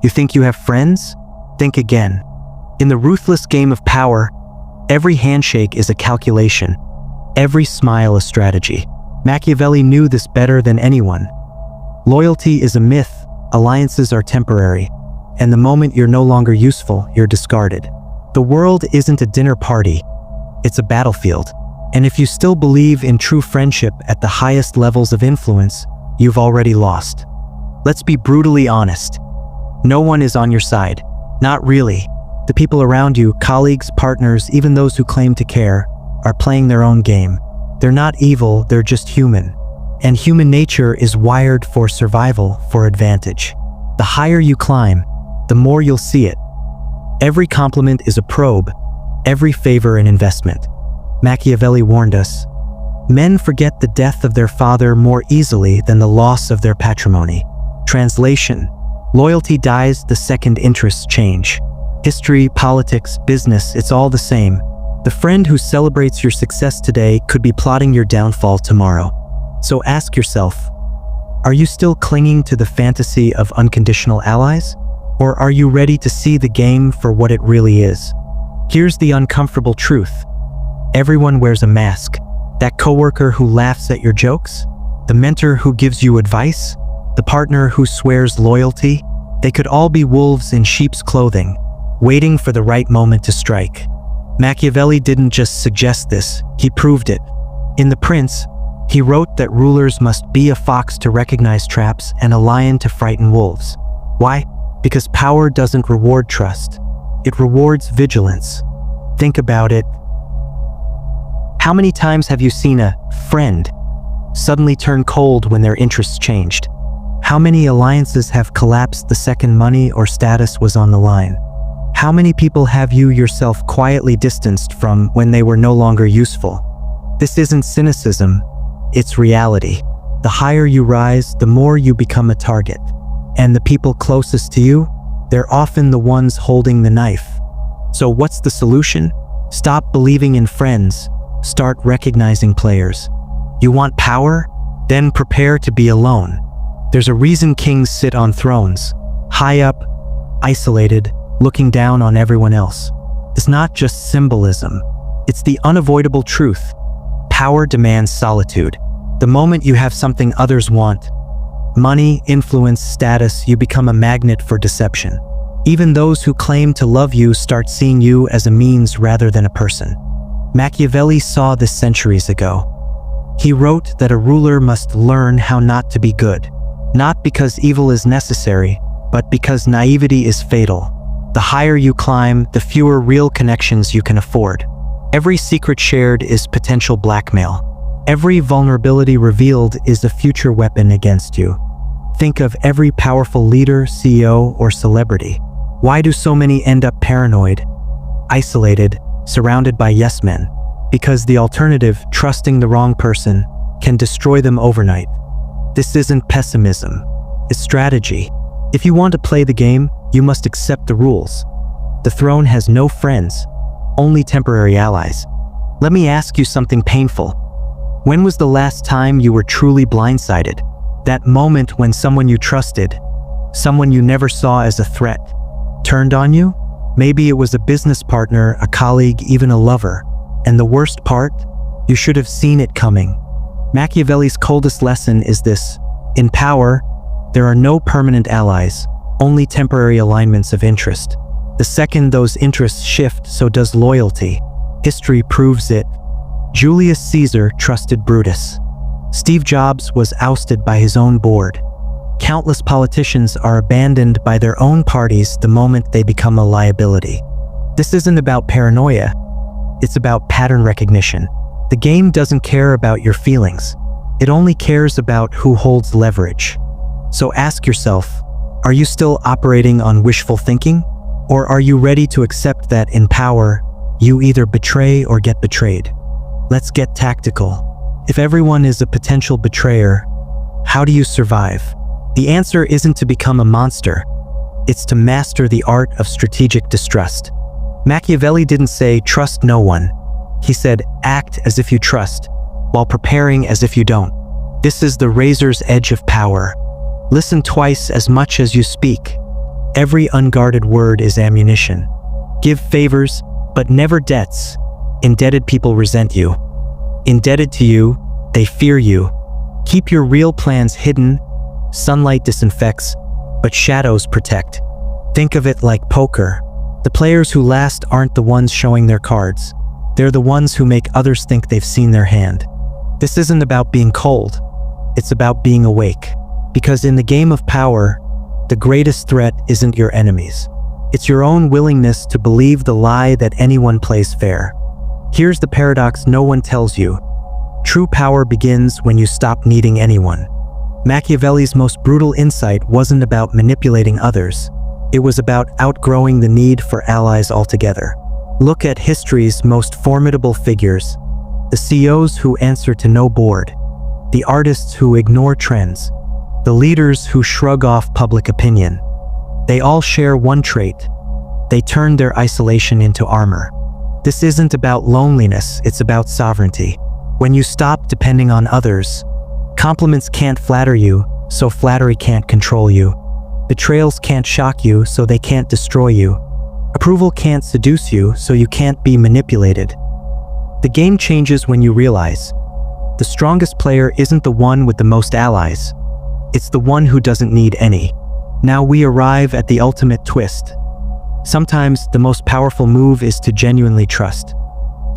You think you have friends? Think again. In the ruthless game of power, every handshake is a calculation, every smile a strategy. Machiavelli knew this better than anyone. Loyalty is a myth, alliances are temporary, and the moment you're no longer useful, you're discarded. The world isn't a dinner party, it's a battlefield. And if you still believe in true friendship at the highest levels of influence, you've already lost. Let's be brutally honest. No one is on your side. Not really. The people around you, colleagues, partners, even those who claim to care, are playing their own game. They're not evil, they're just human. And human nature is wired for survival, for advantage. The higher you climb, the more you'll see it. Every compliment is a probe, every favor an investment. Machiavelli warned us, men forget the death of their father more easily than the loss of their patrimony. Translation: loyalty dies the second interests change. History, politics, business, it's all the same. The friend who celebrates your success today could be plotting your downfall tomorrow. So ask yourself, are you still clinging to the fantasy of unconditional allies? Or are you ready to see the game for what it really is? Here's the uncomfortable truth. Everyone wears a mask. That coworker who laughs at your jokes, the mentor who gives you advice, the partner who swears loyalty, they could all be wolves in sheep's clothing, waiting for the right moment to strike. Machiavelli didn't just suggest this, he proved it. In The Prince, he wrote that rulers must be a fox to recognize traps and a lion to frighten wolves. Why? Because power doesn't reward trust. It rewards vigilance. Think about it. How many times have you seen a friend suddenly turn cold when their interests changed? How many alliances have collapsed the second money or status was on the line? How many people have you yourself quietly distanced from when they were no longer useful? This isn't cynicism, it's reality. The higher you rise, the more you become a target. And the people closest to you, they're often the ones holding the knife. So what's the solution? Stop believing in friends. Start recognizing players. You want power? Then prepare to be alone. There's a reason kings sit on thrones, high up, isolated, looking down on everyone else. It's not just symbolism. It's the unavoidable truth. Power demands solitude. The moment you have something others want, money, influence, status, you become a magnet for deception. Even those who claim to love you start seeing you as a means rather than a person. Machiavelli saw this centuries ago. He wrote that a ruler must learn how not to be good, not because evil is necessary, but because naivety is fatal. The higher you climb, the fewer real connections you can afford. Every secret shared is potential blackmail. Every vulnerability revealed is a future weapon against you. Think of every powerful leader, CEO, or celebrity. Why do so many end up paranoid, isolated, surrounded by yes men? Because the alternative, trusting the wrong person, can destroy them overnight. This isn't pessimism, it's strategy. If you want to play the game, you must accept the rules. The throne has no friends, only temporary allies. Let me ask you something painful. When was the last time you were truly blindsided? That moment when someone you trusted, someone you never saw as a threat, turned on you? Maybe it was a business partner, a colleague, even a lover. And the worst part? You should have seen it coming. Machiavelli's coldest lesson is this: in power, there are no permanent allies, only temporary alignments of interest. The second those interests shift, so does loyalty. History proves it. Julius Caesar trusted Brutus. Steve Jobs was ousted by his own board. Countless politicians are abandoned by their own parties the moment they become a liability. This isn't about paranoia. It's about pattern recognition. The game doesn't care about your feelings. It only cares about who holds leverage. So ask yourself, are you still operating on wishful thinking? Or are you ready to accept that in power, you either betray or get betrayed? Let's get tactical. If everyone is a potential betrayer, how do you survive? The answer isn't to become a monster. It's to master the art of strategic distrust. Machiavelli didn't say, trust no one. He said, act as if you trust, while preparing as if you don't. This is the razor's edge of power. Listen twice as much as you speak. Every unguarded word is ammunition. Give favors, but never debts. Indebted people resent you. Indebted to you, they fear you. Keep your real plans hidden. Sunlight disinfects, but shadows protect. Think of it like poker. The players who last aren't the ones showing their cards. They're the ones who make others think they've seen their hand. This isn't about being cold. It's about being awake. Because in the game of power, the greatest threat isn't your enemies. It's your own willingness to believe the lie that anyone plays fair. Here's the paradox no one tells you. True power begins when you stop needing anyone. Machiavelli's most brutal insight wasn't about manipulating others. It was about outgrowing the need for allies altogether. Look at history's most formidable figures. The CEOs who answer to no board. The artists who ignore trends. The leaders who shrug off public opinion. They all share one trait. They turn their isolation into armor. This isn't about loneliness, it's about sovereignty. When you stop depending on others, compliments can't flatter you, so flattery can't control you. Betrayals can't shock you, so they can't destroy you. Approval can't seduce you, so you can't be manipulated. The game changes when you realize the strongest player isn't the one with the most allies. It's the one who doesn't need any. Now we arrive at the ultimate twist. Sometimes the most powerful move is to genuinely trust.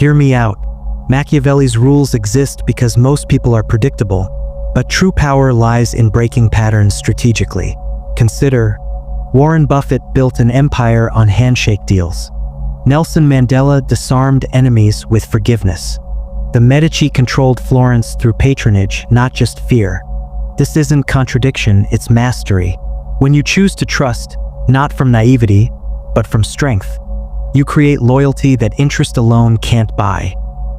Hear me out. Machiavelli's rules exist because most people are predictable, but true power lies in breaking patterns strategically. Consider, Warren Buffett built an empire on handshake deals. Nelson Mandela disarmed enemies with forgiveness. The Medici controlled Florence through patronage, not just fear. This isn't contradiction, it's mastery. When you choose to trust, not from naivety, but from strength, you create loyalty that interest alone can't buy.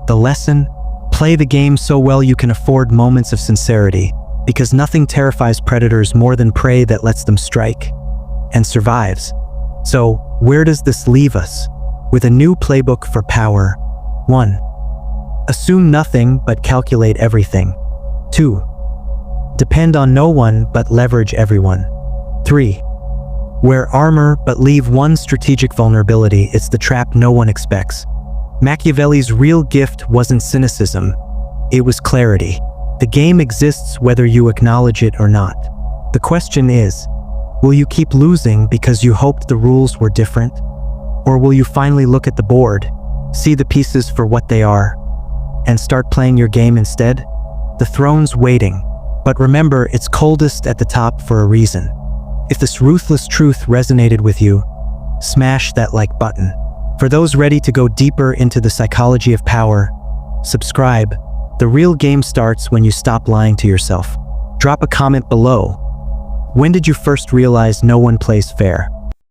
The lesson? Play the game so well you can afford moments of sincerity, because nothing terrifies predators more than prey that lets them strike and survives. So, where does this leave us? With a new playbook for power. 1. Assume nothing but calculate everything. 2. Depend on no one but leverage everyone. 3. Wear armor but leave one strategic vulnerability. It's the trap no one expects. Machiavelli's real gift wasn't cynicism, it was clarity. The game exists whether you acknowledge it or not. The question is, will you keep losing because you hoped the rules were different? Or will you finally look at the board, see the pieces for what they are, and start playing your game instead? The throne's waiting, but remember, it's coldest at the top for a reason. If this ruthless truth resonated with you, smash that like button. For those ready to go deeper into the psychology of power, subscribe. The real game starts when you stop lying to yourself. Drop a comment below. When did you first realize no one plays fair?